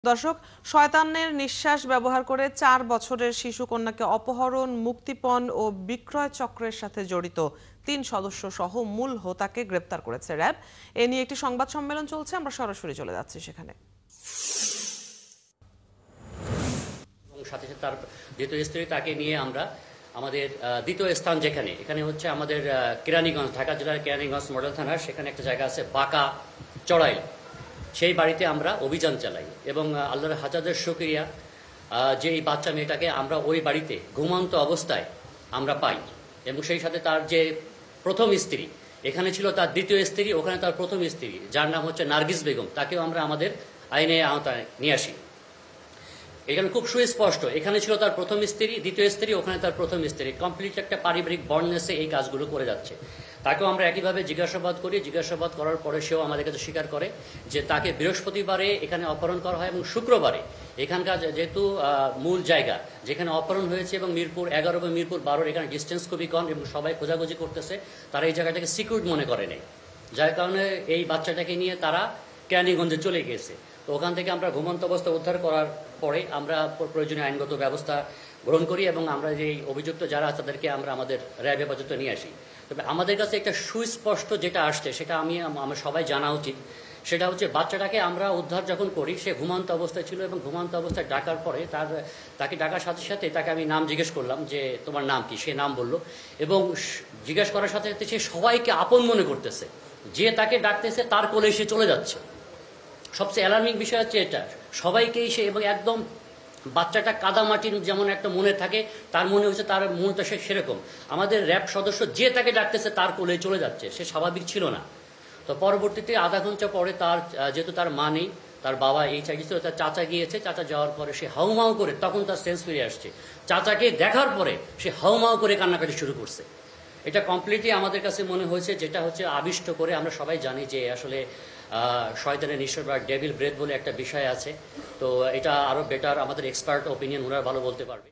দর্শক, শয়তানের নিঃশ্বাস ব্যবহার করে ৪ বছরের শিশু কন্যাকে অপহরণ, মুক্তিপণ ও বিক্রয় চক্রের সাথে জড়িত ৩ সদস্য সহ মূল হোতাকে গ্রেপ্তার করেছে র্যাব। এ নিয়ে একটি সংবাদ সম্মেলন চলছে, আমরা সরাসরি চলে যাচ্ছি সেখানে। সাথে সাথে তার দ্বিতীয় স্ত্রী তাকে নিয়ে আমরা আমাদের দ্বিতীয় স্থান এখানে হচ্ছে আমাদের কেরানীগঞ্জ, ঢাকা জেলার কেরানীগঞ্জ মডেল থানার সেখানে একটা জায়গা আছে বাঁকা চড়াইল, সেই বাড়িতে আমরা অভিযান চালাই এবং আল্লাহর হাজারের শুকরিয়া যে এই বাচ্চা মেয়েটাকে আমরা ওই বাড়িতে ঘুমন্ত অবস্থায় আমরা পাই এবং সেই সাথে তার যে প্রথম স্ত্রী, এখানে ছিল তার দ্বিতীয় স্ত্রী, ওখানে তার প্রথম স্ত্রী যার নাম হচ্ছে নার্গিস বেগম, তাকেও আমরা আমাদের আইনে আওতায় নিয়ে আসি। এখানে খুব সুস্পষ্ট, এখানে ছিল তার প্রথম স্ত্রী, দ্বিতীয় স্ত্রী, ওখানে তার প্রথম স্ত্রী, কমপ্লিট একটা পারিবারিক বন্ডনেসে এই কাজগুলো করে যাচ্ছে। তাকেও আমরা একইভাবে জিজ্ঞাসাবাদ করি, জিজ্ঞাসাবাদ করার পরে সেও আমাদের কাছে স্বীকার করে যে তাকে বৃহস্পতিবারে এখানে অপহরণ করা হয় এবং শুক্রবারে এখানকার যেহেতু মূল জায়গা যেখানে অপহরণ হয়েছে এবং মিরপুর 11 এবং মিরপুর 12 এখানে ডিস্টেন্স খুবই কম এবং সবাই খোঁজাখুঁজি করতেছে, তারা এই জায়গাটাকে সিকিউর মনে করে নেই, যার কারণে এই বাচ্চাটাকে নিয়ে তারা কেরানীগঞ্জে চলে গেছে। তো ওখান থেকে আমরা ঘুমন্ত অবস্থা উদ্ধার করার পরে আমরা প্রয়োজনীয় আইনগত ব্যবস্থা গ্রহণ করি এবং আমরা যে অভিযুক্ত যারা আছে তাদেরকে আমরা আমাদের র্যাব হেফাজতে নিয়ে আসি। তবে আমাদের কাছে একটা সুস্পষ্ট যেটা আসছে সেটা আমার সবাই জানা উচিত, সেটা হচ্ছে বাচ্চাটাকে আমরা উদ্ধার যখন করি সে ঘুমন্ত অবস্থায় ছিল এবং ঘুমন্ত অবস্থায় ডাকার পরে তাকে ডাকার সাথে সাথে তাকে আমি নাম জিজ্ঞেস করলাম যে তোমার নাম কি, সে নাম বলল এবং জিজ্ঞেস করার সাথে সাথে সে সবাইকে আপন মনে করতেছে, যে তাকে ডাকতেছে তার কোলে সে চলে যাচ্ছে। সবচেয়ে অ্যালার্মিং বিষয় হচ্ছে এটা, সবাইকেই সে এবং একদম বাচ্চাটা কাদামাটির যেমন একটা মনে থাকে তার মনে হচ্ছে তার মনটা সেরকম, আমাদের র্যাব সদস্য যে তাকে ডাকতেছে তার কোলে চলে যাচ্ছে, সে স্বাভাবিক ছিল না। তো পরবর্তীতে আধা ঘন্টা পরে তার যেহেতু তার মা নেই, তার বাবা এই চাইছিল, তার চাচা গিয়েছে, চাচা যাওয়ার পরে সে হাউমাউ করে, তখন তার সেন্স ফিরে আসছে, চাচাকে দেখার পরে সে হাউমাউ করে কান্নাকাটি শুরু করছে। এটা কমপ্লিটলি আমাদের কাছে মনে হয়েছে যেটা হচ্ছে আবিষ্ট করে, আমরা সবাই জানি যে আসলে শয়তানের নিঃশ্বাস বা ডেভিল ব্রেথ বলে একটা বিষয় আছে, তো এটা আরও বেটার আমাদের এক্সপার্ট ওপিনিয়ন ওনারা ভালো বলতে পারবে।